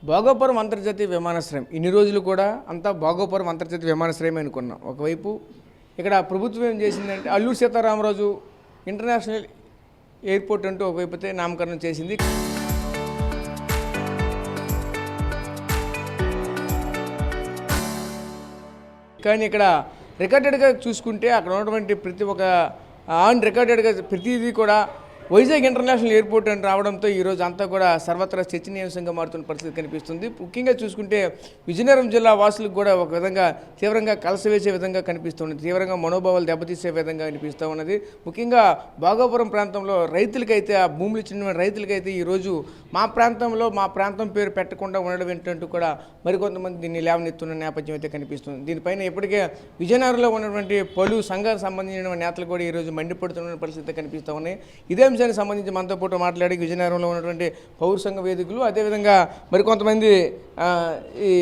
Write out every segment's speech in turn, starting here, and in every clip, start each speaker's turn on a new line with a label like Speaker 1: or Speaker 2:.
Speaker 1: భోగాపురం అంతర్జాతీయ విమానాశ్రయం ఇన్ని రోజులు కూడా అంతా భోగాపురం అంతర్జాతీయ విమానాశ్రయం అనుకున్నాం. ఒకవైపు ఇక్కడ ప్రభుత్వం ఏం చేసిందంటే అల్లూరి సీతారామరాజు ఇంటర్నేషనల్ ఎయిర్పోర్ట్ అంటూ ఒకవైపు అయితే నామకరణం చేసింది. కానీ ఇక్కడ రికార్డెడ్గా చూసుకుంటే అక్కడ ఉన్నటువంటి ప్రతి ఒక్క ఆన్ రికార్డెడ్గా ప్రతిదీ కూడా వైజాగ్ ఇంటర్నేషనల్ ఎయిర్పోర్ట్ అని రావడంతో ఈరోజు అంతా కూడా సర్వత్రా చర్చనీయాంశంగా మారుతున్న పరిస్థితి కనిపిస్తుంది. ముఖ్యంగా చూసుకుంటే విజయనగరం జిల్లా వాసులకు కూడా ఒక విధంగా తీవ్రంగా కలసవేసే విధంగా కనిపిస్తుంది, తీవ్రంగా మనోభావాలు దెబ్బతీసే విధంగా కనిపిస్తూ ఉన్నది. ముఖ్యంగా భోగాపురం ప్రాంతంలో రైతులకైతే, ఆ భూములు ఇచ్చిన రైతులకైతే ఈరోజు మా ప్రాంతం పేరు పెట్టకుండా ఉండడం ఏంటంటూ కూడా మరికొంతమంది దీన్ని లేవనెత్తున్న నేపథ్యం అయితే కనిపిస్తుంది. దీనిపైన ఇప్పటికే విజయనగరంలో ఉన్నటువంటి పలు సంఘాలకు సంబంధించిన నేతలు కూడా ఈరోజు మండిపడుతున్న పరిస్థితి కనిపిస్తూ ఉన్నాయి. ఇదే అంశానికి సంబంధించి మనతో పాటు మాట్లాడి విజయనగరంలో ఉన్నటువంటి పౌర సంఘ వేదికలు, అదేవిధంగా మరికొంతమంది ఈ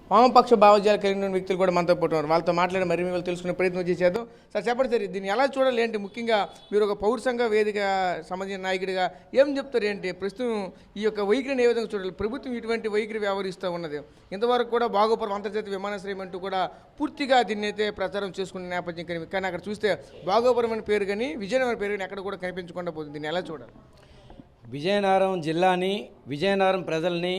Speaker 1: వామపక్ష భావజాలు కలిగిన వ్యక్తులు కూడా మనతో పాటు ఉన్నారు. వాళ్ళతో మాట్లాడి మరి వాళ్ళు తెలుసుకునే ప్రయత్నం చేసేద్దాం. సార్ చెప్పండి సార్, దీన్ని ఎలా చూడాలి ఏంటి? ముఖ్యంగా మీరు ఒక పౌర సంఘ వేదిక సంబంధించిన నాయకుడిగా ఏం చెప్తారు ఏంటి? ప్రస్తుతం ఈ యొక్క వైఖరిని ఏ విధంగా చూడాలి? ప్రభుత్వం ఇటువంటి వైఖరి వ్యవహరిస్తూ ఉన్నది. ఇంతవరకు కూడా భోగాపురం అంతర్జాతీయ విమానాశ్రయం అంటూ కూడా పూర్తిగా దీన్ని అయితే ప్రచారం చేసుకునే నేపథ్యం కానీ అక్కడ చూస్తే భోగాపురం అనే పేరు కానీ విజయనగరం పేరు కానీ ఎక్కడ కూడా కనిపించకుండా పోతుంది. దీన్ని ఎలా చూడాలి?
Speaker 2: విజయనగరం జిల్లాని, విజయనగరం ప్రజల్ని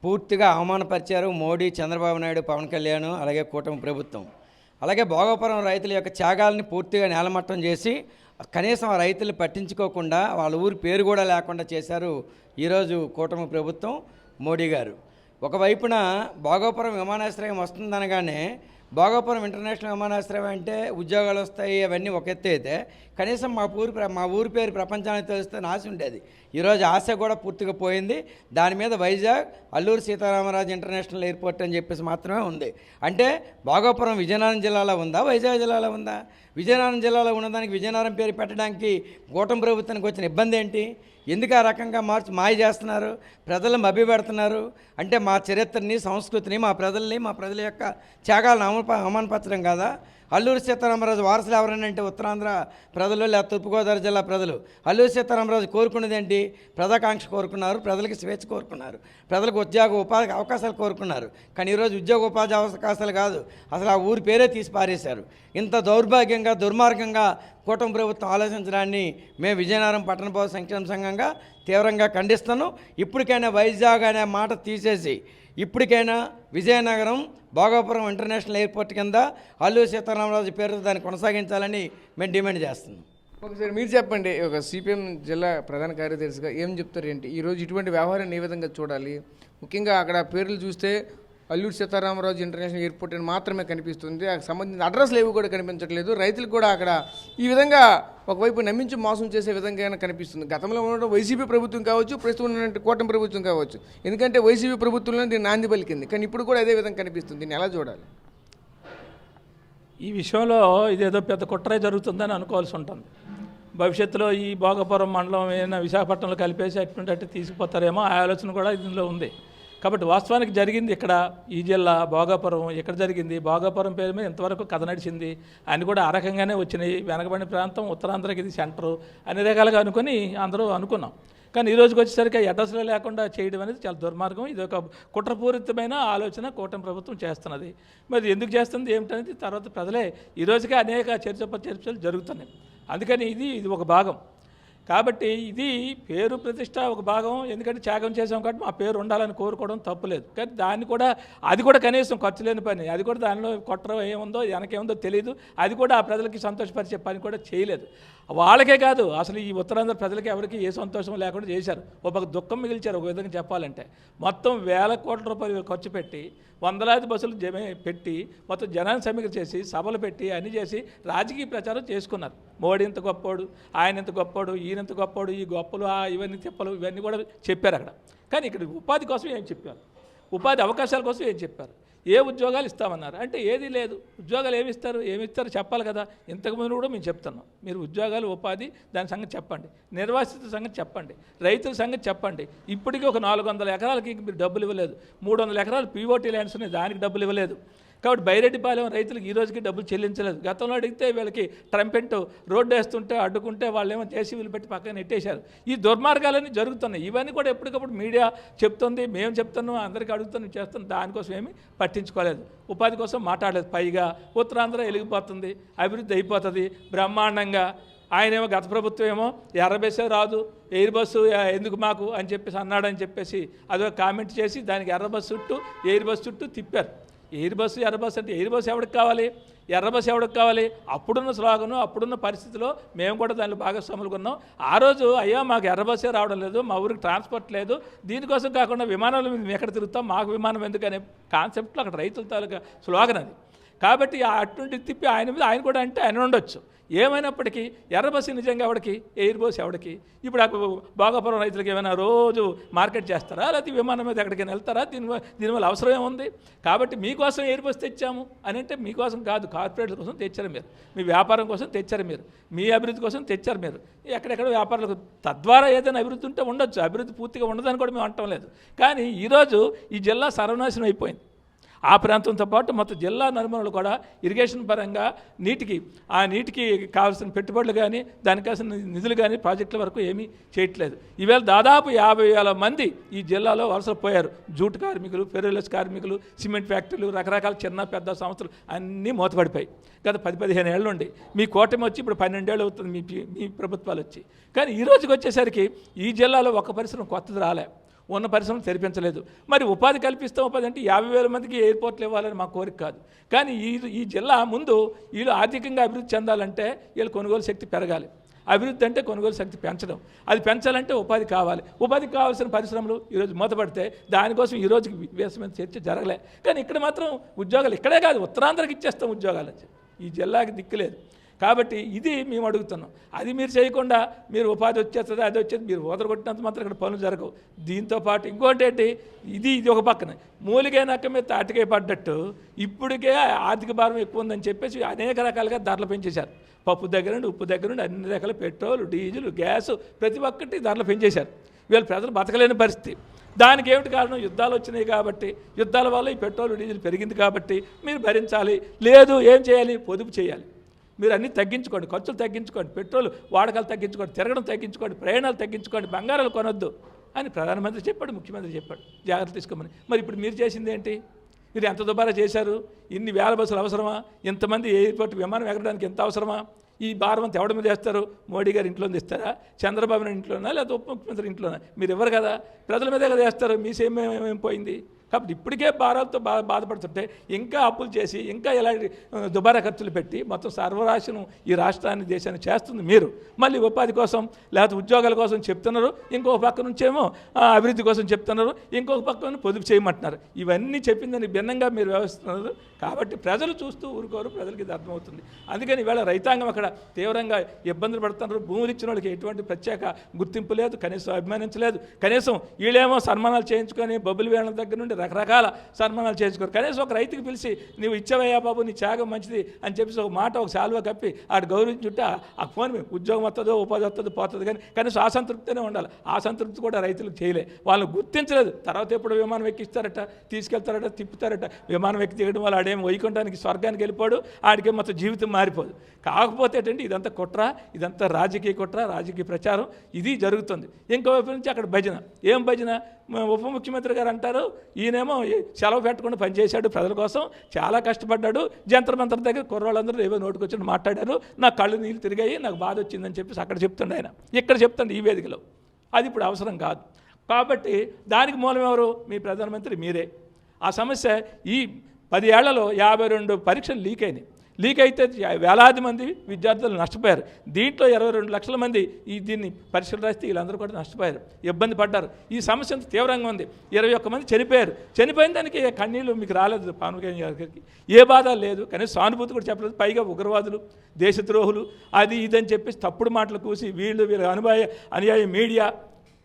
Speaker 2: పూర్తిగా అవమానపరిచారు మోడీ, చంద్రబాబు నాయుడు, పవన్ కళ్యాణ్, అలాగే కూటమి ప్రభుత్వం. అలాగే భోగాపురం రైతుల యొక్క త్యాగాలని పూర్తిగా నేలమట్టం చేసి కనీసం ఆ రైతులు పట్టించుకోకుండా వాళ్ళ ఊరి పేరు కూడా లేకుండా చేశారు ఈరోజు కూటమి ప్రభుత్వం, మోడీ గారు. ఒకవైపున భోగాపురం విమానాశ్రయం వస్తుందనగానే భోగాపురం ఇంటర్నేషనల్ విమానాశ్రయం అంటే ఉద్యోగాలు వస్తాయి అవన్నీ ఒక ఎత్తు అయితే కనీసం మా ఊరి పేరు ప్రపంచానికి తెలిస్తే ఆశ ఉండేది. ఈరోజు ఆశ కూడా పూర్తిగా పోయింది. దాని మీద వైజాగ్ అల్లూరి సీతారామరాజు ఇంటర్నేషనల్ ఎయిర్పోర్ట్ అని చెప్పేసి మాత్రమే ఉంది. అంటే భోగాపురం విజయనగరం జిల్లాలో ఉందా, వైజాగ్ జిల్లాలో ఉందా? విజయనగరం జిల్లాలో ఉన్నదానికి విజయనగరం పేరు పెట్టడానికి కూటమి ప్రభుత్వానికి వచ్చిన ఇబ్బంది ఏంటి? ఎందుకు ఆ రకంగా మాయ చేస్తున్నారు? ప్రజలను మభ్యపెడుతున్నారు. అంటే మా చరిత్రని, సంస్కృతిని, మా ప్రజల యొక్క త్యాగాలను అవమానపరచడం కాదా? అల్లూరి సీతారామరాజు వారసులు ఎవరైనా అంటే ఉత్తరాంధ్ర ప్రజలు లేదా తూర్పుగోదావరి జిల్లా ప్రజలు అల్లూరి సీతారామరాజు కోరుకున్నది ఏంటి? ప్రజాకాంక్ష కోరుకున్నారు, ప్రజలకి స్వేచ్ఛ కోరుకున్నారు, ప్రజలకు ఉపాధి అవకాశాలు కోరుకున్నారు. కానీ ఈరోజు ఉపాధి అవకాశాలు కాదు, అసలు ఆ ఊరి పేరే తీసి పారేశారు. ఇంత దౌర్భాగ్యంగా, దుర్మార్గంగా కూటమి ప్రభుత్వం ఆలోచించడాన్ని మేము విజయనగరం పట్టణ పౌర సంక్షేమ సంఘంగా తీవ్రంగా ఖండిస్తున్నాం. ఇప్పటికైనా వైజాగ్ అనే మాట తీసేసి ఇప్పటికైనా విజయనగరం భోగాపురం ఇంటర్నేషనల్ ఎయిర్పోర్ట్ కింద అల్లూరి సీతారామరాజు పేరుతో దాన్ని కొనసాగించాలని మేము డిమాండ్ చేస్తున్నాం.
Speaker 1: ఒకసారి మీరు చెప్పండి, ఒక సిపిఎం జిల్లా ప్రధాన కార్యదర్శిగా ఏం చెప్తారు ఏంటి? ఈరోజు ఇటువంటి వ్యవహారాన్ని ఏ విధంగా చూడాలి? ముఖ్యంగా అక్కడ పేర్లు చూస్తే అల్లూరి సీతారామరాజు ఇంటర్నేషనల్ ఎయిర్పోర్ట్ అని మాత్రమే కనిపిస్తుంది. ఆ సంబంధించిన అడ్రస్లు ఏవి కూడా కనిపించట్లేదు. రైతులకు కూడా అక్కడ ఈ విధంగా ఒకవైపు నమ్మించి మోసం చేసే విధంగా కనిపిస్తుంది. గతంలో ఉన్న వైసీపీ ప్రభుత్వం కావచ్చు, ప్రస్తుతం ఉన్న కూటమి ప్రభుత్వం కావచ్చు. ఎందుకంటే వైసీపీ ప్రభుత్వంలో దీన్ని నాంది పలికింది, కానీ ఇప్పుడు కూడా అదే విధంగా కనిపిస్తుంది. దీన్ని ఎలా చూడాలి?
Speaker 3: ఈ విషయంలో ఇదేదో పెద్ద కుట్రే జరుగుతుందని అనుకోవాల్సి ఉంటుంది. భవిష్యత్తులో ఈ భోగాపురం మండలం ఏదైనా విశాఖపట్నంలో కలిపేసి అటువంటి తీసుకుపోతారేమో ఆ ఆలోచన కూడా ఇందులో ఉంది. కాబట్టి వాస్తవానికి జరిగింది ఇక్కడ ఈ జిల్లా భోగాపురం ఇక్కడ జరిగింది. భోగాపురం పేరు మీద ఇంతవరకు కథ నడిచింది. అని కూడా ఆ రకంగానే వచ్చినాయి. వెనకబడిన ప్రాంతం, ఉత్తరాంధ్రకి ఇది సెంటరు, అన్ని రకాలుగా అనుకుని అందరూ అనుకున్నాం. కానీ ఈ రోజుకి వచ్చేసరికి అడ్రస్లో లేకుండా చేయడం అనేది చాలా దుర్మార్గం. ఇది ఒక కుట్రపూరితమైన ఆలోచన కూటమి ప్రభుత్వం చేస్తున్నది. మరి ఎందుకు చేస్తుంది ఏమిటనేది తర్వాత ప్రజలే ఈ రోజుకే అనేక చర్చలు జరుగుతున్నాయి. అందుకని ఇది ఒక భాగం. కాబట్టి ఇది పేరు ప్రతిష్ట ఒక భాగం. ఎందుకంటే త్యాగం చేసాం కాబట్టి మా పేరు ఉండాలని కోరుకోవడం తప్పులేదు. కానీ అది కూడా కనీసం ఖర్చు లేని పని. అది కూడా దానిలో కుట్ర ఏముందో వెనకేముందో తెలియదు. అది కూడా ఆ ప్రజలకి సంతోషపరిచే పని కూడా చేయలేదు. వాళ్ళకే కాదు, అసలు ఈ ఉత్తరాంధ్ర ప్రజలకి ఎవరికి ఏ సంతోషం లేకుండా చేశారు. ఒక దుఃఖం మిగిల్చారు. ఒక విధంగా చెప్పాలంటే మొత్తం వేల కోట్ల రూపాయలు ఖర్చు పెట్టి, వందలాది బస్సులు పెట్టి, మొత్తం జనాన్ని సమీకరణ చేసి, సభలు పెట్టి, అన్నీ చేసి రాజకీయ ప్రచారం చేసుకున్నారు. మోడీ ఇంత గొప్పోడు, ఆయన ఇంత గొప్పోడు, ఈయన ఇంత గొప్పోడు, ఈ గొప్పలు ఇవన్నీ తిప్పలు ఇవన్నీ కూడా చెప్పారు అక్కడ. కానీ ఇక్కడ ఉపాధి కోసం ఏం చెప్పారు? ఉపాధి అవకాశాల కోసం ఏం చెప్పారు? ఏ ఉద్యోగాలు ఇస్తామన్నారు? అంటే ఏది లేదు. ఉద్యోగాలు ఏమిస్తారు చెప్పాలి కదా. ఇంతకుముందు కూడా మేము చెప్తున్నాం, మీరు ఉద్యోగాలు, ఉపాధి దాని సంగతి చెప్పండి, నిర్వాసిత సంగతి చెప్పండి, రైతుల సంగతి చెప్పండి. ఇప్పటికీ ఒక 400 ఎకరాలకి మీరు డబ్బులు ఇవ్వలేదు. 300 ఎకరాలు పీఓటీ ల్యాండ్స్ ఉన్నాయి, దానికి డబ్బులు ఇవ్వలేదు. కాబట్టి బైరెడ్డిపాలెం రైతులకు ఈ రోజుకి డబ్బులు చెల్లించలేదు. గతంలో అడిగితే వీళ్ళకి ట్రంపెంట్ రోడ్డు వేస్తుంటే అడ్డుకుంటే వాళ్ళేమో జేసీబీలు పెట్టి పక్కన నెట్టేశారు. ఈ దుర్మార్గాలన్నీ జరుగుతున్నాయి. ఇవన్నీ కూడా ఎప్పటికప్పుడు మీడియా చెప్తుంది, మేము చెప్తున్నాం, అందరికీ అడుగుతున్నాం, చేస్తున్నాం. దానికోసం ఏమీ పట్టించుకోలేదు, ఉపాధి కోసం మాట్లాడలేదు. పైగా ఉత్తరాంధ్ర వెలిగిపోతుంది, అభివృద్ధి అయిపోతుంది బ్రహ్మాండంగా. ఆయనేమో గత ప్రభుత్వం ఏమో ఎర్ర బస్సే రాదు, ఎయిర్ బస్సు ఎందుకు మాకు అని చెప్పేసి అన్నాడని చెప్పేసి అదొక కామెంట్ చేసి దానికి ఎర్ర బస్సు చుట్టూ ఎయిర్ బస్సు చుట్టూ తిప్పారు. ఎయిర్ బస్సు ఎర్ర బస్సు అంటే ఎయిర్ బస్సు ఎవరికి కావాలి, ఎర్ర బస్సు ఎవరికి కావాలి? అప్పుడున్న స్లోగను, అప్పుడున్న పరిస్థితిలో మేము కూడా దానిలో భాగస్వాములు ఉన్నాం. ఆ రోజు అయ్యా మాకు ఎర్ర బస్సే రావడం లేదు, మా ఊరికి ట్రాన్స్పోర్ట్ లేదు, దీనికోసం కాకుండా విమానాల మీద మేము ఎక్కడ తిరుగుతాం, మాకు విమానం ఎందుకనే కాన్సెప్ట్లో అక్కడ రైతుల తాలూకా స్లోగన్ అది. కాబట్టి అటువంటి తిప్పి ఆయన మీద ఆయన కూడా అంటే ఆయన ఉండొచ్చు. ఏమైనప్పటికీ ఎర్ర బస్సు నిజంగా ఎవడికి, ఎయిర్ బస్సు ఎవడికి? ఇప్పుడు భోగాపురం రైతులకు ఏమైనా రోజు మార్కెట్ చేస్తారా, లేకపోతే విమానం మీద ఎక్కడికైనా వెళ్తారా? దీనివల్ల అవసరం ఏముంది? కాబట్టి మీకోసం ఎయిర్ బస్సు తెచ్చాము అని అంటే మీకోసం కాదు, కార్పొరేట్ల కోసం తెచ్చారు మీరు, మీ వ్యాపారం కోసం తెచ్చారు మీరు, మీ అభివృద్ధి కోసం తెచ్చారు మీరు. ఎక్కడెక్కడ వ్యాపారాలకు తద్వారా ఏదైనా అభివృద్ధి ఉంటే ఉండొచ్చు, అభివృద్ధి పూర్తిగా ఉండదని కూడా మేము అంటం లేదు. కానీ ఈరోజు ఈ జిల్లా సర్వనాశనం అయిపోయింది. ఆ ప్రాంతంతో పాటు మొత్తం జిల్లా నలుమూలలు కూడా ఇరిగేషన్ పరంగా ఆ నీటికి కావాల్సిన పెట్టుబడులు కానీ, దానికి కావాల్సిన నిధులు కానీ ప్రాజెక్టుల వరకు ఏమీ చేయట్లేదు. ఈవేళ దాదాపు 50,000 మంది ఈ జిల్లాలో వలసలు పోయారు. జూట్ కార్మికులు, ఫెర్రోలెస్ కార్మికులు, సిమెంట్ ఫ్యాక్టరీలు, రకరకాల చిన్న పెద్ద సంస్థలు అన్నీ మూతపడిపోయి గత 10-15 ఏళ్ళ నుండి. మీ కూటమి వచ్చి ఇప్పుడు 12 ఏళ్ళు అవుతుంది మీ ప్రభుత్వాలు వచ్చి. కానీ ఈ రోజుకి వచ్చేసరికి ఈ జిల్లాలో ఒక్క పరిశ్రమ కొత్తది రాలే, ఉన్న పరిశ్రమలు తెరిపించలేదు. మరి ఉపాధి కల్పిస్తాం, ఉపాధి అంటే 50,000 మందికి ఎయిర్పోర్ట్లు ఇవ్వాలని మా కోరిక కాదు. కానీ ఈ జిల్లా ముందు వీళ్ళు ఆర్థికంగా అభివృద్ధి చెందాలంటే వీళ్ళు కొనుగోలు శక్తి పెరగాలి. అభివృద్ధి అంటే కొనుగోలు శక్తి పెంచడం, అది పెంచాలంటే ఉపాధి కావాలి. ఉపాధికి కావాల్సిన పరిశ్రమలు ఈరోజు మూతపడితే దానికోసం ఈ రోజుకి వివేసమైన చర్చ జరగలే. కానీ ఇక్కడ మాత్రం ఉద్యోగాలు ఇక్కడే కాదు, ఉత్తరాంధ్రకి ఇచ్చేస్తాం ఉద్యోగాలు అని చెప్పి. ఈ జిల్లాకి దిక్కులేదు. కాబట్టి ఇది మేము అడుగుతున్నాం. అది మీరు చేయకుండా మీరు ఉపాధి వచ్చేస్తుంది, అది వచ్చేది, మీరు ఓదరగొట్టినంత మాత్రం ఇక్కడ పనులు జరగవు. దీంతోపాటు ఇంకోటి ఏంటి, ఇది ఒక పక్కన మూలిగే నక్క మీద తాటికాయ పడ్డట్టు ఇప్పటికే ఆర్థిక భారం ఎక్కువ ఉందని చెప్పేసి అనేక రకాలుగా ధరలు పెంచేశారు. పప్పు దగ్గర నుండి, ఉప్పు దగ్గర నుండి అన్ని రకాల పెట్రోల్, డీజిల్, గ్యాసు ప్రతి ఒక్కటి ధరలు పెంచేశారు. వీళ్ళు ప్రజలు బతకలేని పరిస్థితి. దానికి ఏమిటి కారణం? యుద్ధాలు వచ్చినాయి కాబట్టి, యుద్ధాల వల్ల ఈ పెట్రోల్, డీజిల్ పెరిగింది కాబట్టి మీరు భరించాలి. లేదు ఏం చేయాలి? పొదుపు చేయాలి. మీరు అన్నీ తగ్గించుకోండి, ఖర్చులు తగ్గించుకోండి, పెట్రోల్ వాడకాలు తగ్గించుకోండి, తిరగడం తగ్గించుకోండి, ప్రయాణాలు తగ్గించుకోండి, బంగారాలు కొనొద్దు అని ప్రధానమంత్రి చెప్పాడు, ముఖ్యమంత్రి చెప్పాడు, జాగ్రత్త తీసుకోమని. మరి ఇప్పుడు మీరు చేసింది ఏంటి? మీరు ఎంత దుబారా చేశారు? ఇన్ని వేల బస్సులు అవసరమా? ఇంతమంది ఎయిర్పోర్ట్ విమానం ఎగరడానికి ఎంత అవసరమా? ఈ భారం అంతా ఎవరి మీద వేస్తారు? మోడీ గారి ఇంట్లో ఇస్తారా, చంద్రబాబు నాయుడు ఇంట్లోనా, లేదా ఉప ముఖ్యమంత్రి ఇంట్లోనా? మీరు ఇవ్వరు కదా, ప్రజల మీదే కదా వేస్తారు. మీ సేమ్ ఏమేమి పోయింది? కాబట్టి ఇప్పటికే భారాలతో బాధపడుతుంటే ఇంకా అప్పులు చేసి ఇంకా ఇలాంటి దుబారా ఖర్చులు పెట్టి మొత్తం సర్వరాశను ఈ రాష్ట్రాన్ని, దేశాన్ని చేస్తుంది మీరు. మళ్ళీ ఉపాధి కోసం లేకపోతే ఉద్యోగాల కోసం చెప్తున్నారు, ఇంకొక పక్క నుంచేమో అభివృద్ధి కోసం చెప్తున్నారు, ఇంకొక పక్క పొదుపు చేయమంటున్నారు. ఇవన్నీ చెప్పిందని భిన్నంగా మీరు వ్యవహరిస్తున్నారు. కాబట్టి ప్రజలు చూస్తూ ఊరుకోరు, ప్రజలకి ఇది అర్థమవుతుంది. అందుకని ఇవాళ రైతాంగం అక్కడ తీవ్రంగా ఇబ్బందులు పడుతున్నారు. భూములు ఇచ్చిన వాళ్ళకి ఎటువంటి ప్రత్యేక గుర్తింపు లేదు, కనీసం అభిమానించలేదు. కనీసం వీళ్ళేమో సన్మానాలు చేయించుకొని బొబ్బులు వేళ్ళ దగ్గర నుండి రకరకాల సన్మానాలు చేసుకోరు. కనీసం ఒక రైతుకి పిలిచి నువ్వు ఇచ్చావయ్యా బాబు, నీ త్యాగం మంచిది అని చెప్పేసి ఒక మాట, ఒక శాలువా కప్పి ఆడు గౌరవించుంటే ఆ ఫోన్ ఉద్యోగం వస్తుందో ఉపాధి వస్తుందో పోతుంది. కానీ కనీసం ఆ సంతృప్తినే ఉండాలి. ఆ సంతృప్తి కూడా రైతులకు చేయలే, వాళ్ళని గుర్తించలేదు. తర్వాత ఎప్పుడు విమానం ఎక్కిస్తారట, తీసుకెళ్తారట, తిప్పుతారట. విమానం ఎక్కి దిగడం వల్ల ఆడేం వైకుంఠానికి, స్వర్గానికి వెళ్ళిపోడు, ఆడికే మొత్తం జీవితం మారిపోదు. కాకపోతే ఏంటంటే ఇదంతా కుట్ర, ఇదంతా రాజకీయ కుట్ర, రాజకీయ ప్రచారం ఇది జరుగుతుంది. ఇంకోవైపు నుంచి అక్కడ భజన. ఏం భజన? ఉప ముఖ్యమంత్రి గారు అంటారు, ఈయనేమో సెలవు పెట్టకుండా పనిచేశాడు, ప్రజల కోసం చాలా కష్టపడ్డాడు, జంతర్ మంతర్ దగ్గర కుర్రోళ్ళందరూ ఏవో నోటుకొచ్చి మాట్లాడారు, నా కళ్ళు నీళ్ళు తిరిగాయి, నాకు బాధ వచ్చిందని చెప్పేసి అక్కడ చెప్తుండే ఆయన. ఇక్కడ చెప్తాడు ఈ వేదికలో. అది ఇప్పుడు అవసరం కాదు. కాబట్టి దానికి మూలం ఎవరు? మీ ప్రధానమంత్రి మీరే. ఆ సమస్య ఈ 10 ఏళ్లలో 52 పరీక్షలు లీక్ అయినాయి. లీక్ అయితే వేలాది మంది విద్యార్థులు నష్టపోయారు. దీంట్లో 22 లక్షల మంది దీన్ని పరీక్షలు రాస్తే వీళ్ళందరూ కూడా నష్టపోయారు, ఇబ్బంది పడ్డారు. ఈ సమస్య అంత తీవ్రంగా ఉంది. 21 మంది చనిపోయారు. చనిపోయిన దానికి కన్నీళ్ళు మీకు రాలేదు పవన్ కళ్యాణ్ గారికి, ఏ బాధ లేదు. కానీ సానుభూతి కూడా చెప్పలేదు. పైగా ఉగ్రవాదులు, దేశద్రోహులు, అది ఇదని చెప్పేసి తప్పుడు మాటలు కూసి వీళ్ళ అనుయాయ మీడియా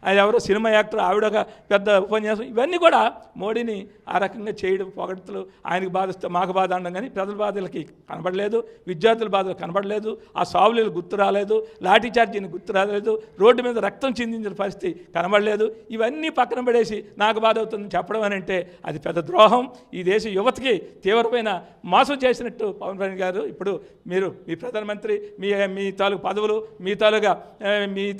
Speaker 3: ఆయన ఎవరో సినిమా యాక్టర్, ఆవిడ ఒక పెద్ద ఉపన్యాసం, ఇవన్నీ కూడా మోడీని ఆ రకంగా చేయడం, పొగడ్తలు, ఆయనకు బాధిస్తే మాకు బాధ అనడం. కానీ ప్రజల బాధలకి కనబడలేదు, విద్యార్థుల బాధలు కనబడలేదు, ఆ సావులు గుర్తు రాలేదు, లాఠీ చార్జీని గుర్తు రాలేదు, రోడ్డు మీద రక్తం చిందించిన పరిస్థితి కనబడలేదు. ఇవన్నీ పక్కన పడేసి నాకు బాధ అవుతుందని చెప్పడం అని అంటే అది పెద్ద ద్రోహం. ఈ దేశ యువతకి తీవ్రమైన మోసం చేసినట్టు పవన్ కళ్యాణ్ గారు. ఇప్పుడు మీరు మీ ప్రధానమంత్రి, మీ తాలూకు పదవులు, మీ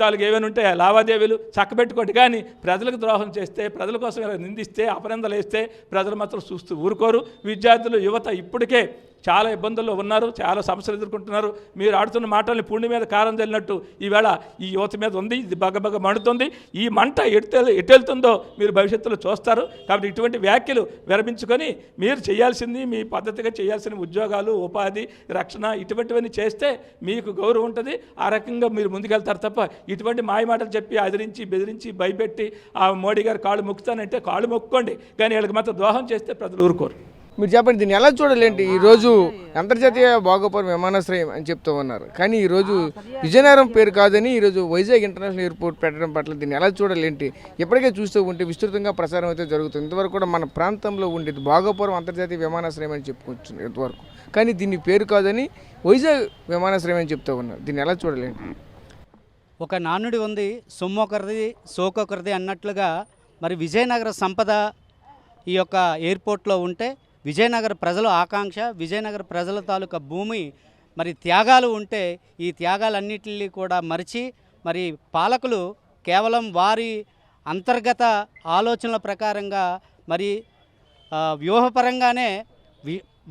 Speaker 3: తాలూకు ఏమైనా ఉంటే లావాదేవీలు చక్కబెట్టుకోండి. కానీ ప్రజలకు ద్రోహం చేస్తే, ప్రజల కోసం నిందిస్తే, అపనిందలు వేస్తే ప్రజలు మాత్రం చూస్తూ ఊరుకోరు. విద్యార్థులు, యువత ఇప్పటికే చాలా ఇబ్బందుల్లో ఉన్నారు, చాలా సమస్యలు ఎదుర్కొంటున్నారు. మీరు ఆడుతున్న మాటల్ని పుండి మీద కారం చల్లినట్టు ఈవేళ ఈ యువత మీద ఉంది. ఇది బగబగ మండుతుంది. ఈ మంట ఎటెళ్తుందో మీరు భవిష్యత్తులో చూస్తారు. కాబట్టి ఇటువంటి వ్యాఖ్యలు విరమించుకొని మీరు చేయాల్సింది, మీ పద్ధతిగా చేయాల్సిన ఉద్యోగాలు, ఉపాధి, రక్షణ ఇటువంటివన్నీ చేస్తే మీకు గౌరవం ఉంటుంది. ఆ రకంగా మీరు ముందుకెళ్తారు తప్ప ఇటువంటి మాయ మాటలు చెప్పి అదిరించి, బెదిరించి, భయపెట్టి ఆ మోడీ గారు కాళ్ళు మొక్కుతానంటే కాళ్ళు మొక్కుకోండి. కానీ వీళ్ళకి మాత్రం ద్రోహం చేస్తే ప్రజలు ఊరుకోరు.
Speaker 1: మీరు చెప్పండి, దీన్ని ఎలా చూడాలేంటి? ఈరోజు అంతర్జాతీయ భోగాపురం విమానాశ్రయం అని చెప్తూ ఉన్నారు, కానీ ఈరోజు విజయనగరం పేరు కాదని ఈరోజు వైజాగ్ ఇంటర్నేషనల్ ఎయిర్పోర్ట్ పెట్టడం పట్ల దీన్ని ఎలా చూడాలేంటి? ఎప్పటికే చూస్తూ ఉంటే విస్తృతంగా ప్రసారం అయితే జరుగుతుంది. ఇంతవరకు కూడా మన ప్రాంతంలో ఉండేది భోగాపురం అంతర్జాతీయ విమానాశ్రయం అని చెప్పుకొచ్చింది ఇంతవరకు, కానీ దీని పేరు కాదని వైజాగ్ విమానాశ్రయం అని చెప్తూ ఉన్నారు. దీన్ని ఎలా చూడాలేంటి?
Speaker 4: ఒక నానుడి ఉంది, సొమ్మొకరిది సోకొకరిది అన్నట్లుగా మరి విజయనగర సంపద ఈ యొక్క ఎయిర్పోర్ట్లో ఉంటే విజయనగర ప్రజల ఆకాంక్ష, విజయనగర ప్రజల తాలూకా భూమి మరి త్యాగాలు ఉంటే ఈ త్యాగాలన్నిటిని కూడా మరిచి మరి పాలకులు కేవలం వారి అంతర్గత ఆలోచనల ప్రకారంగా మరి వ్యూహపరంగానే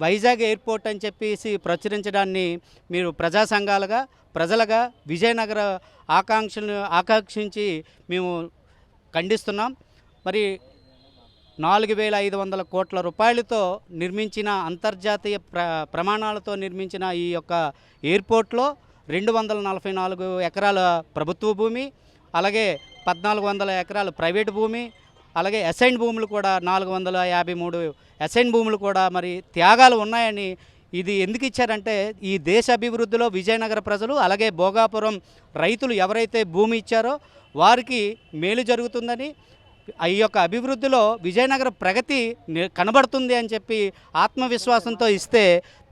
Speaker 4: వైజాగ్ ఎయిర్పోర్ట్ అని చెప్పేసి ప్రచురించడాన్ని మీరు ప్రజా సంఘాలుగా, ప్రజలుగా విజయనగర ఆకాంక్షించి మేము ఖండిస్తున్నాం. మరి 4,500 కోట్ల రూపాయలతో నిర్మించిన అంతర్జాతీయ ప్రమాణాలతో నిర్మించిన ఈ యొక్క ఎయిర్పోర్ట్లో 244 ఎకరాల ప్రభుత్వ భూమి, అలాగే 1400 ఎకరాల ప్రైవేటు భూమి, అలాగే అసైన్ భూములు కూడా 453 అసైన్ భూములు కూడా మరి త్యాగాలు ఉన్నాయని. ఇది ఎందుకు ఇచ్చారంటే ఈ దేశ అభివృద్ధిలో విజయనగర ప్రజలు, అలాగే భోగాపురం రైతులు ఎవరైతే భూమి ఇచ్చారో వారికి మేలు జరుగుతుందని, ఈ యొక్క అభివృద్ధిలో విజయనగర ప్రగతి కనబడుతుంది అని చెప్పి ఆత్మవిశ్వాసంతో ఇస్తే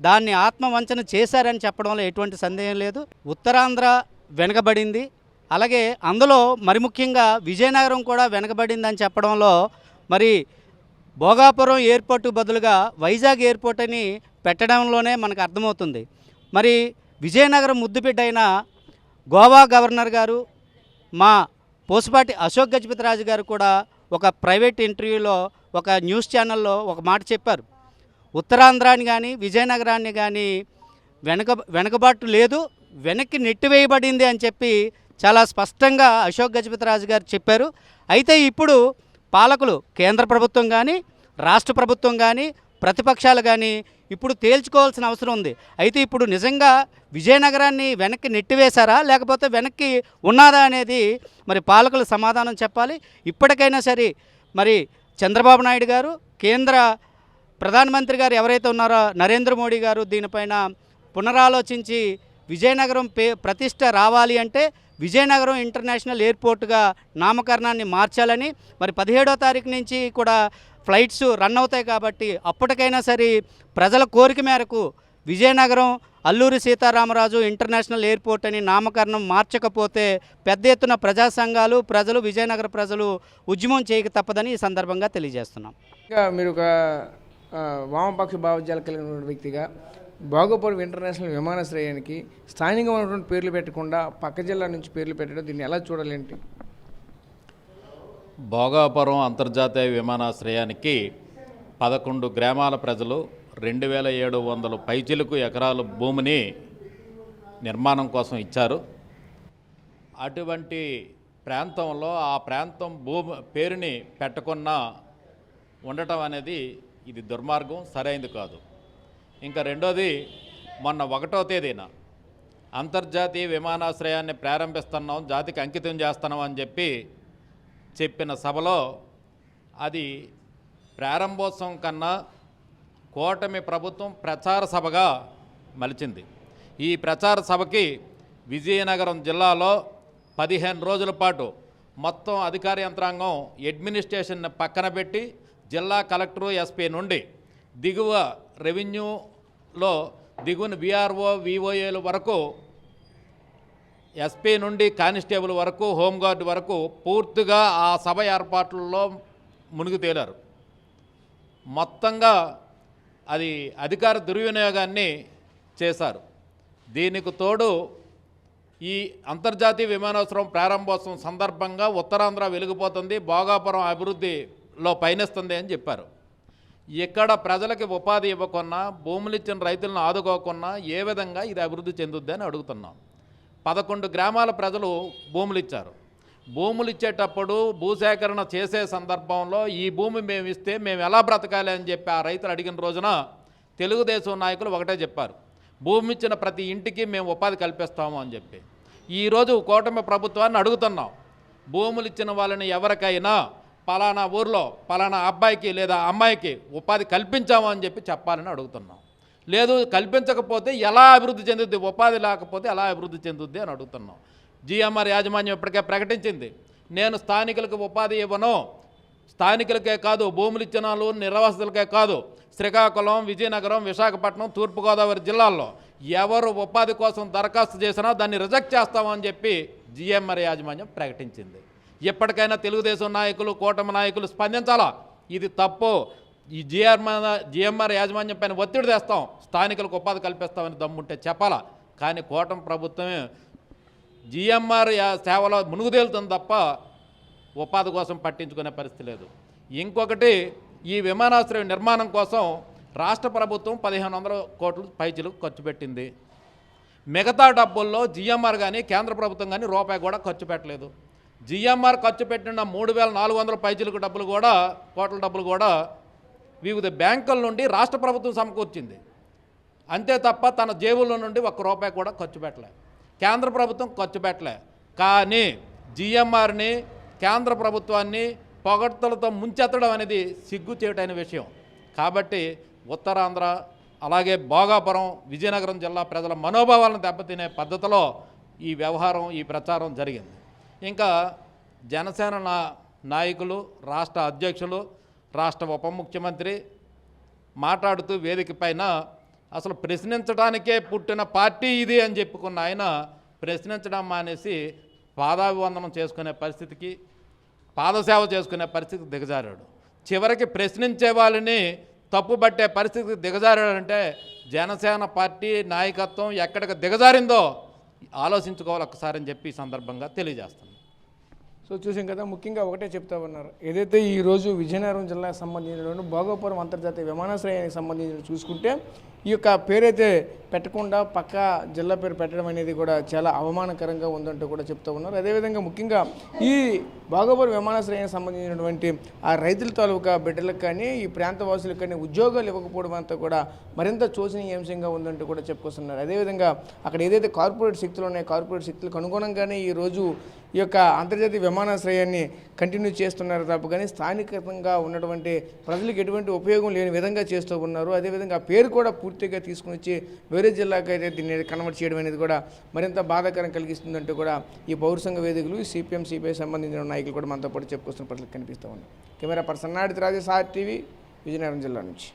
Speaker 4: దాన్ని ఆత్మవంచన చేశారని చెప్పడంలో ఎటువంటి సందేహం లేదు. ఉత్తరాంధ్ర వెనకబడింది, అలాగే అందులో మరి ముఖ్యంగా విజయనగరం కూడా వెనకబడిందని చెప్పడంలో మరి భోగాపురం ఎయిర్పోర్టు బదులుగా వైజాగ్ ఎయిర్పోర్ట్ అని పెట్టడంలోనే మనకు అర్థమవుతుంది. మరి విజయనగరం ముద్దుబిడ్డ అయిన గోవా గవర్నర్ గారు, మా పోసుపాటి అశోక్ గజపతిరాజు గారు కూడా ఒక ప్రైవేట్ ఇంటర్వ్యూలో ఒక న్యూస్ ఛానల్లో ఒక మాట చెప్పారు. ఉత్తరాంధ్రాన్ని కానీ విజయనగరాన్ని కానీ వెనకబాటు లేదు, వెనక్కి నెట్టివేయబడింది అని చెప్పి చాలా స్పష్టంగా అశోక్ గజపతిరాజు గారు చెప్పారు. అయితే ఇప్పుడు పాలకులు, కేంద్ర ప్రభుత్వం కానీ రాష్ట్ర ప్రభుత్వం కానీ ప్రతిపక్షాలు కానీ ఇప్పుడు తేల్చుకోవాల్సిన అవసరం ఉంది. అయితే ఇప్పుడు నిజంగా విజయనగరాన్ని వెనక్కి నెట్టివేశారా లేకపోతే వెనక్కి ఉన్నారా అనేది మరి పాలకులు సమాధానం చెప్పాలి. ఇప్పటికైనా సరే మరి చంద్రబాబు నాయుడు గారు, కేంద్ర ప్రధానమంత్రి గారు ఎవరైతే ఉన్నారో నరేంద్ర మోడీ గారు దీనిపైన పునరాలోచించి విజయనగరం ప్రతిష్ట రావాలి అంటే విజయనగరం ఇంటర్నేషనల్ ఎయిర్పోర్టుగా నామకరణాన్ని మార్చాలని, మరి 17వ తారీఖు నుంచి కూడా ఫ్లైట్స్ రన్ అవుతాయి కాబట్టి అప్పటికైనా సరే ప్రజల కోరిక మేరకు విజయనగరం అల్లూరి సీతారామరాజు ఇంటర్నేషనల్ ఎయిర్పోర్ట్ అని నామకరణం మార్చకపోతే పెద్ద ఎత్తున ప్రజా సంఘాలు, ప్రజలు, విజయనగర ప్రజలు ఉద్యమం చేయక తప్పదని ఈ సందర్భంగా తెలియజేస్తున్నాం.
Speaker 1: ఇంకా మీరు ఒక వామపక్ష భావజాలు కలిగిన వ్యక్తిగా భోగాపురం ఇంటర్నేషనల్ విమానాశ్రయానికి స్థానికంగా ఉన్నటువంటి పేర్లు పెట్టకుండా పక్క జిల్లా నుంచి పేర్లు పెట్టడం, దీన్ని ఎలా చూడాలేంటి?
Speaker 5: భోగాపురం అంతర్జాతీయ విమానాశ్రయానికి 11 గ్రామాల ప్రజలు 2,700 పైచిలుకు ఎకరాల భూమిని నిర్మాణం కోసం ఇచ్చారు. అటువంటి ప్రాంతంలో ఆ ప్రాంతం భూమి పేరుని పెట్టకుండా ఉండటం అనేది ఇది దుర్మార్గం, సరైనది కాదు. ఇంకా రెండోది, మొన్న 1వ తేదీన అంతర్జాతీయ విమానాశ్రయాన్ని ప్రారంభిస్తున్నాం, జాతికి అంకితం చేస్తున్నాం అని చెప్పిన సభలో అది ప్రారంభోత్సవం కన్నా కూటమి ప్రభుత్వం ప్రచార సభగా మలిచింది. ఈ ప్రచార సభకి విజయనగరం జిల్లాలో 15 రోజుల పాటు మొత్తం అధికార యంత్రాంగం అడ్మినిస్ట్రేషన్ పక్కన పెట్టి జిల్లా కలెక్టరు ఎస్పీ నుండి దిగువ రెవెన్యూలో దిగువన విఆర్ఓ విఓఏల వరకు ఎస్పీ నుండి కానిస్టేబుల్ వరకు హోంగార్డు వరకు పూర్తిగా ఆ సభ ఏర్పాట్లలో మునిగి తేలారు. మొత్తంగా అది అధికార దుర్వినియోగాన్ని చేశారు. దీనికి తోడు ఈ అంతర్జాతీయ విమానాశ్రయం ప్రారంభోత్సవం సందర్భంగా ఉత్తరాంధ్ర వెలిగిపోతుంది, భోగాపురం అభివృద్ధిలో పయనిస్తుంది అని చెప్పారు. ఇక్కడ ప్రజలకి ఉపాధి ఇవ్వకున్నా, భూములు ఇచ్చిన రైతులను ఆదుకోకున్నా ఏ విధంగా ఇది అభివృద్ధి చెందుద్ది అని అడుగుతున్నాం. 11 గ్రామాల ప్రజలు భూములు ఇచ్చారు. భూములు ఇచ్చేటప్పుడు భూసేకరణ చేసే సందర్భంలో ఈ భూమి మేము ఇస్తే మేము ఎలా బ్రతకాలి అని చెప్పి ఆ రైతులు అడిగిన రోజున తెలుగుదేశం నాయకులు ఒకటే చెప్పారు, భూమి ఇచ్చిన ప్రతి ఇంటికి మేము ఉపాధి కల్పిస్తాము అని చెప్పి. ఈరోజు కూటమి ప్రభుత్వాన్ని అడుగుతున్నాం, భూములు ఇచ్చిన వాళ్ళని ఎవరికైనా పలానా ఊర్లో పలానా అబ్బాయికి లేదా అమ్మాయికి ఉపాధి కల్పించాము అని చెప్పి చెప్పాలని అడుగుతున్నాం. లేదు కల్పించకపోతే ఎలా అభివృద్ధి చెందుద్ది, ఉపాధి లేకపోతే ఎలా అభివృద్ధి చెందుద్ది అని అడుగుతున్నాం. జిఎంఆర్ యాజమాన్యం ఇప్పటికే ప్రకటించింది, నేను స్థానికులకు ఉపాధి ఇవ్వను, స్థానికులకే కాదు భూములు ఇచ్చిన వాళ్ళు నిర్వాసితులకే కాదు, శ్రీకాకుళం, విజయనగరం, విశాఖపట్నం, తూర్పుగోదావరి జిల్లాల్లో ఎవరు ఉపాధి కోసం దరఖాస్తు చేసినా దాన్ని రిజెక్ట్ చేస్తామని చెప్పి జిఎంఆర్ యాజమాన్యం ప్రకటించింది. ఎప్పటికైనా తెలుగుదేశం నాయకులు, కూటమి నాయకులు స్పందించాలా, ఇది తప్పు, ఈ జిఎంఆర్ యాజమాన్యం పైన ఒత్తిడి తెస్తాం, స్థానికులకు ఉపాధి కల్పిస్తామని దమ్ముంటే చెప్పాలా. కానీ కూటమి ప్రభుత్వమే జిఎంఆర్ సేవలో మునుగుదేలుతుంది తప్ప ఉపాధి కోసం పట్టించుకునే పరిస్థితి లేదు. ఇంకొకటి, ఈ విమానాశ్రయం నిర్మాణం కోసం రాష్ట్ర ప్రభుత్వం 1500 కోట్లు పైచిలు ఖర్చు పెట్టింది. మిగతా డబ్బుల్లో జిఎంఆర్ కానీ కేంద్ర ప్రభుత్వం కానీ రూపాయి కూడా ఖర్చు పెట్టలేదు. జిఎంఆర్ ఖర్చు పెట్టిన 3400 పైచిలకు డబ్బులు కూడా, కోట్ల డబ్బులు కూడా వివిధ బ్యాంకుల నుండి రాష్ట్ర ప్రభుత్వం సమకూర్చింది. అంతే తప్ప తన జేబుల నుండి ఒక్క రూపాయి కూడా ఖర్చు పెట్టలే, కేంద్ర ప్రభుత్వం ఖర్చు పెట్టలే. కానీ జిఎంఆర్ని, కేంద్ర ప్రభుత్వాన్ని పొగడ్తలతో ముంచెత్తడం అనేది సిగ్గుచేటైన విషయం. కాబట్టి ఉత్తరాంధ్ర అలాగే భోగాపురం, విజయనగరం జిల్లా ప్రజల మనోభావాలను దెబ్బతినే పద్ధతిలో ఈ వ్యవహారం, ఈ ప్రచారం జరిగింది. ఇంకా జనసేన నాయకులు, రాష్ట్ర అధ్యక్షులు, రాష్ట్ర ఉప ముఖ్యమంత్రి మాట్లాడుతూ వేదిక పైన అసలు ప్రశ్నించడానికే పుట్టిన పార్టీ ఇది అని చెప్పుకున్న ఆయన ప్రశ్నించడం మానేసి పాదాభివందనం చేసుకునే పరిస్థితికి, పాదసేవ చేసుకునే పరిస్థితికి దిగజారాడు. చివరికి ప్రశ్నించే వాళ్ళని తప్పుబట్టే పరిస్థితికి దిగజారాడంటే జనసేన పార్టీ నాయకత్వం ఎక్కడికి దిగజారిందో ఆలోచించుకోవాలి ఒక్కసారి అని చెప్పి ఈ సందర్భంగా తెలియజేస్తాను.
Speaker 1: సో చూసాం కదా, ముఖ్యంగా ఒకటే చెప్తా ఉన్నారు, ఏదైతే ఈరోజు విజయనగరం జిల్లాకు సంబంధించిన భోగాపురం అంతర్జాతీయ విమానాశ్రయానికి సంబంధించిన చూసుకుంటే ఈ యొక్క పేరైతే పెట్టకుండా పక్క జిల్లా పేరు పెట్టడం అనేది కూడా చాలా అవమానకరంగా ఉందంటూ కూడా చెప్తూ ఉన్నారు. అదేవిధంగా ముఖ్యంగా ఈ భోగాపురం విమానాశ్రయానికి సంబంధించినటువంటి ఆ రైతుల తాలూకా బిడ్డలకు కానీ, ఈ ప్రాంత వాసులకు కానీ ఉద్యోగాలు ఇవ్వకపోవడం అంతా కూడా మరింత శోచనీయాంశంగా ఉందంటూ కూడా చెప్పుకొస్తున్నారు. అదేవిధంగా అక్కడ ఏదైతే కార్పొరేట్ శక్తులు ఉన్నాయో, కార్పొరేట్ శక్తులకు అనుగుణంగానే ఈరోజు ఈ యొక్క అంతర్జాతీయ విమానాశ్రయాన్ని కంటిన్యూ చేస్తున్నారు తప్ప కానీ స్థానికంగా ఉన్నటువంటి ప్రజలకు ఎటువంటి ఉపయోగం లేని విధంగా చేస్తూ ఉన్నారు. అదేవిధంగా ఆ పేరు కూడా పూర్తిగా తీసుకుని వచ్చి వేరే జిల్లాకు అయితే దీన్ని కన్వర్ట్ చేయడం అనేది కూడా మరింత బాధాకరం కలిగిస్తుందంటూ కూడా ఈ పౌర సంఘ వేదికలు, సిపిఎం, సిపిఐ సంబంధించిన నాయకులు కూడా మనతో పాటు చెప్పుకొస్తున్న ప్రజలకు కనిపిస్తూ ఉన్నారు. కెమెరా పర్సన్ నాడితి రాజేష్, ఆర్టీవీ, విజయనగరం జిల్లా నుంచి.